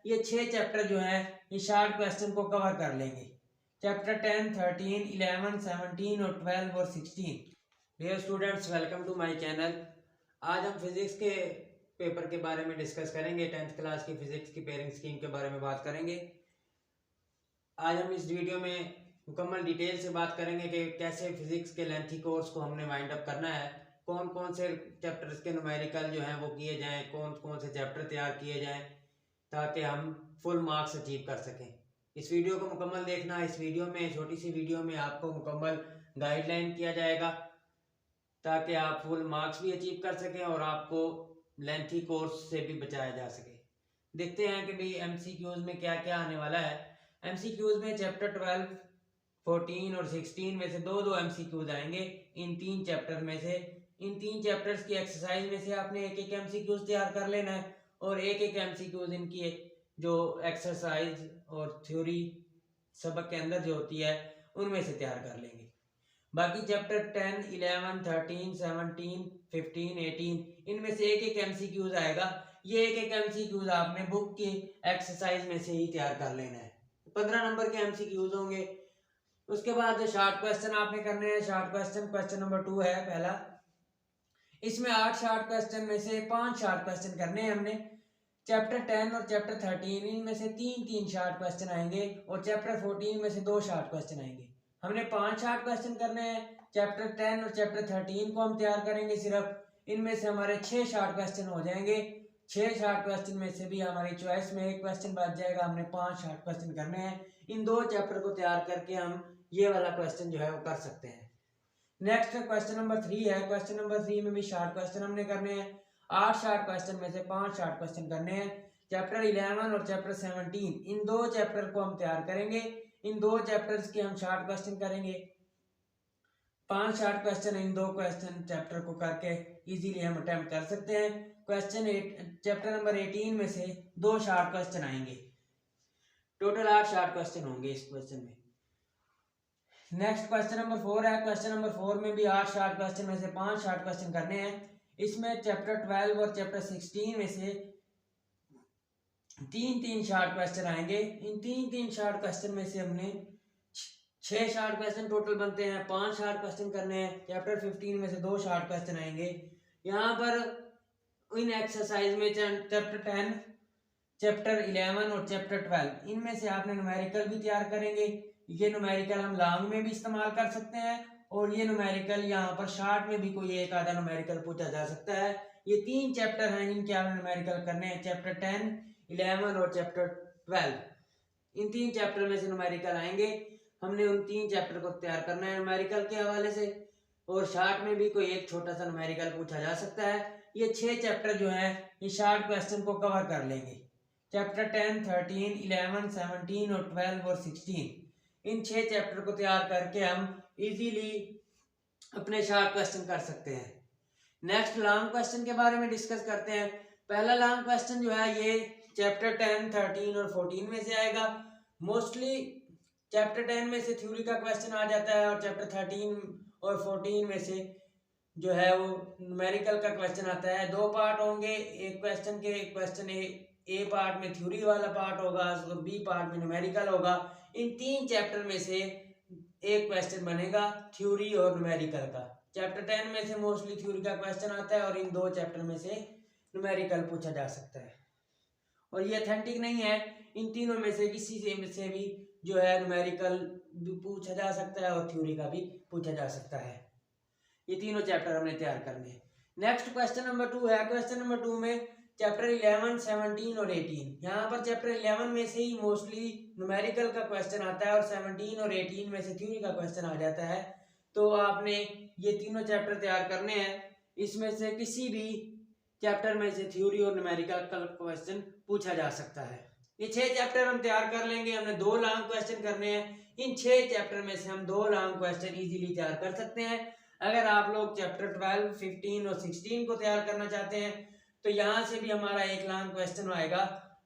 ये 6 चैप्टर जो है ये शार्ट क्वेश्चन को कवर कर लेंगे। चैप्टर 10, 13, 11, 17 और 12 और 16। Dear students, welcome to my channel. आज हम फिजिक्स के पेपर के बारे में डिस्कस करेंगे। 10th क्लास की फिजिक्स की पेयरिंग स्कीम के बारे में बात करेंगे। आज हम इस वीडियो में मुकम्मल डिटेल से बात करेंगे कि कैसे फिजिक्स के लेंथी कोर्स को हमने वाइंड अप करना है, कौन कौन से चैप्टर्स के न्यूमेरिकल जो हैं वो किए जाएं, कौन कौन से चैप्टर तैयार किए जाएं ताकि हम फुल मार्क्स अचीव कर सकें। इस वीडियो को मुकम्मल देखना। इस वीडियो में, छोटी सी वीडियो में आपको मुकम्मल गाइडलाइन किया जाएगा ताकि आप फुल मार्क्स भी अचीव कर सकें और आपको लेंथी कोर्स से भी बचाया जा सके। देखते हैं कि भाई एमसीक्यूज में क्या क्या आने वाला है। एमसीक्यूज में चैप्टर 12, 14 और 16 में से दो एमसीक्यूज आएंगे इन 3 चैप्टर में से। इन 3 चैप्टर्स की एक्सरसाइज में से आपने एक एक एमसीक्यूज तैयार कर लेना है और एक एक एमसीक्यूज इनकी जो एक्सरसाइज और थ्योरी सबक के अंदर जो होती है उनमें से तैयार कर लेंगे। बाकी चैप्टर 10, 11, 13, 17, 15, 18 इनमें से एक एक एमसीक्यूज आएगा। ये एक एक एमसीक्यूज आपने बुक की एक्सरसाइज में से ही तैयार कर लेना है। 15 नंबर के एमसीक्यूज होंगे। उसके बाद जो शार्ट क्वेश्चन आपने करने हैं, शार्ट क्वेश्चन नंबर 2 है पहला। इसमें 8 शार्ट क्वेश्चन में से 5 शार्ट क्वेश्चन करने हैं हमने। चैप्टर 10 और चैप्टर 13 इनमें से 3 शार्ट क्वेश्चन आएंगे और चैप्टर 14 में से 2 शार्ट क्वेश्चन आएंगे। हमने 5 शार्ट क्वेश्चन करने हैं। चैप्टर 10 और चैप्टर 13 को हम तैयार करेंगे सिर्फ। इनमें से हमारे 6 शार्ट क्वेश्चन हो जाएंगे। 6 शार्ट क्वेश्चन में से भी हमारी चॉइस में एक क्वेश्चन बच जाएगा। हमने 5 शार्ट क्वेश्चन करने हैं। इन 2 चैप्टर को तैयार करके हम ये वाला क्वेश्चन जो है वो कर सकते हैं। नेक्स्ट क्वेश्चन नंबर 3 है। क्वेश्चन नंबर 3 में भी शार्ट क्वेश्चन हमने करने हैं। 8 शार्ट क्वेश्चन में से 5 शार्ट क्वेश्चन करने हैं। चैप्टर 11 और चैप्टर 17 इन 2 चैप्टर को हम तैयार करेंगे। इन 2 चैप्टर्स के हम शार्ट क्वेश्चन करेंगे। 5 short question in 2 question chapter को करके इजीली हम अटेम्प्ट कर सकते हैं। चैप्टर नंबर 18 में से 2 शार्ट क्वेश्चन आएंगे। टोटल 8 शार्ट क्वेश्चन होंगे इस क्वेश्चन में। नेक्स्ट क्वेश्चन नंबर 4 है। क्वेश्चन नंबर 4 में भी 8 शार्ट क्वेश्चन में से 5 शार्ट क्वेश्चन करने हैं। इसमें चैप्टर 12 और चैप्टर 16 में से 3 शार्ट क्वेश्चन आएंगे। इन 3 शार्ट क्वेश्चन में से हमने 6 शार्ट क्वेश्चन टोटल बनते हैं। 5 शार्ट क्वेश्चन करने हैं। चैप्टर 15 में से 2 शार्ट क्वेश्चन आएंगे। यहाँ पर इन एक्सरसाइज में चैप्टर 10, चैप्टर 11 और चैप्टर 12 इनमें से आपने न्यूमेरिकल भी तैयार करेंगे। ये न्यूमेरिकल हम लॉन्ग में भी इस्तेमाल कर सकते हैं और ये न्यूमेरिकल यहाँ पर शॉर्ट में भी कोई एक आधा न्यूमेरिकल पूछा जा सकता है। ये 3 चैप्टर हैं जिनके आपने न्यूमेरिकल करने हैं। चैप्टर 10, 11 और चैप्टर 12 इन 3 चैप्टर में से न्यूमेरिकल आएंगे। हमने उन 3 चैप्टर को तैयार करना है न्यूमेरिकल के हवाले से और शॉर्ट में भी कोई एक छोटा सा न्यूमेरिकल पूछा जा सकता है। ये 6 चैप्टर जो है ये शॉर्ट क्वेश्चन को कवर कर लेंगे। चैप्टर 10, 13, 11, 17 और 12 और 16 इन 6 चैप्टर को तैयार करके हम इजीली अपने शॉर्ट क्वेश्चन कर सकते हैं। नेक्स्ट लॉन्ग क्वेश्चन के बारे में डिस्कस करते हैं। पहला लॉन्ग क्वेश्चन जो है ये चैप्टर 10, 13 और 14 में से आएगा। मोस्टली चैप्टर 10 में से थ्योरी का क्वेश्चन आ जाता है और चैप्टर 13 और 14 में से जो है वो न्यूमेरिकल का क्वेश्चन आता है। 2 पार्ट होंगे एक क्वेश्चन के। क्वेश्चन ए पार्ट में थ्योरी वाला पार्ट होगा और बी पार्ट में न्यूमेरिकल होगा। इन 3 चैप्टर में से एक क्वेश्चन बनेगा थ्योरी और न्यूमेरिकल का। चैप्टर 10 में से मोस्टली थ्योरी का क्वेश्चन आता है और इन 2 चैप्टर में से न्यूमेरिकल पूछा जा सकता है और ये अथेंटिक नहीं है। इन तीनों में से किसी से भी जो है न्यूमेरिकल भी पूछा जा सकता है और थ्योरी का भी पूछा जा सकता है। ये तीनों चैप्टर हमने तैयार करने हैं। नेक्स्ट क्वेश्चन नंबर 2 है। क्वेश्चन नंबर 2 में चैप्टर 11, 17 और 18 यहाँ पर चैप्टर 11 में से ही मोस्टली न्यूमेरिकल का क्वेश्चन आता है और 17 और 18 में से थ्योरी का क्वेश्चन आ जाता है। तो आपने ये तीनों चैप्टर तैयार करने हैं। इसमें से किसी भी चैप्टर में से थ्योरी और न्यूमेरिकल का क्वेश्चन पूछा जा सकता है। ये 6 चैप्टर हम तैयार कर लेंगे। हमने 2 लॉन्ग क्वेश्चन करने हैं। इन 6 चैप्टर में से हम 2 लॉन्ग क्वेश्चन इजीली तैयार कर सकते हैं। अगर आप लोग चैप्टर 12, 15 और 16 को तैयार करना चाहते हैं तो यहाँ से भी हमारा एक लॉन्ग क्वेश्चन आएगा।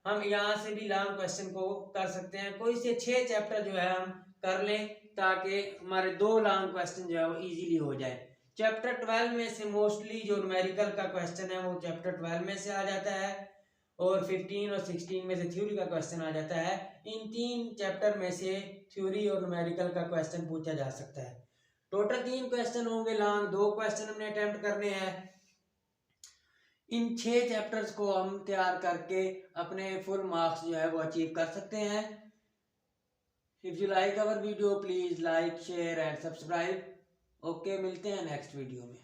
हम यहाँ से भी लॉन्ग क्वेश्चन को कर सकते हैं। कोई से 6 चैप्टर जो है हम कर लें ताकि हमारे 2 लॉन्ग क्वेश्चन जो है वो इजीली हो जाए। चैप्टर 12 में से मोस्टली जो न्यूमेरिकल का क्वेश्चन है वो चैप्टर 12 में से आ जाता है और 15 और 16 में से थ्योरी का क्वेश्चन आ जाता है। इन 3 चैप्टर में से थ्योरी और न्यूमेरिकल का क्वेश्चन पूछा जा सकता है। टोटल 3 क्वेश्चन होंगे लॉन्ग, 2 क्वेश्चन हमने अटेम्प्ट करने हैं। इन 6 चैप्टर्स को हम तैयार करके अपने फुल मार्क्स जो है वो अचीव कर सकते हैं। If you like our video please like share and subscribe. Okay, मिलते हैं नेक्स्ट वीडियो में।